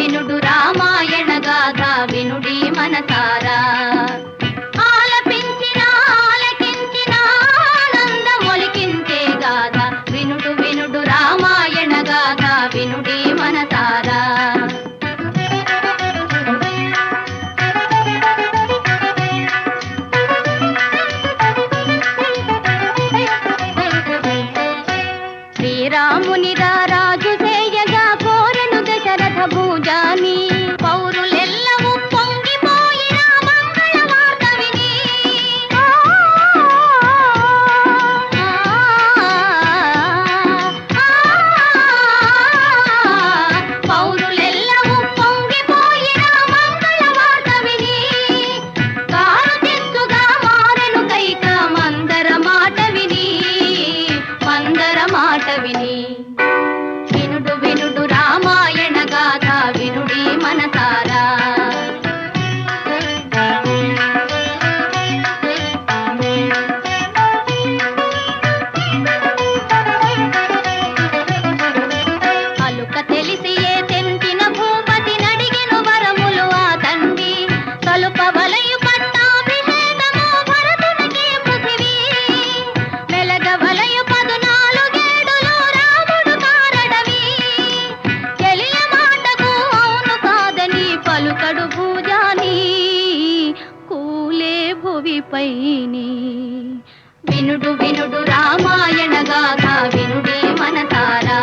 వినుడు రామాయణ గాథ వినుడి మనసారా ఆలపించిన ఆలకించిన ఆనందమొలికించే గాథ వినుడు వినుడు రామాయణ గాథ వినుడి మనసారా శ్రీరాముని రాజు చేయగా కోరెను దశరథ భూజాని పౌరులెల్లవూ పొంగిపోయిన మంగళ వార్త విని పౌరులెల్లవూ పొంగిపోయిన మంగళ వార్త విని కారు తెచ్చుగా మారెను కైక మందర మాట విని వినుడు వినుడు రామాయణ గాథ వినుడి మనసారా అలుక తెలిసి ఏ తెంచిన భూపతి నడిగెను వరములు ఆ తండ్రి తలుప వలయు పట్టాభిషేకము భరతునికి పృథివీ మెలగ వలయు 14 రాముడు కారడవి చెలియ మాటకు అవును కాదని పలుకడు భూజాని కూలే భువిపైని వినుడు వినుడు రామాయణ గాథ వినుడి మనసారా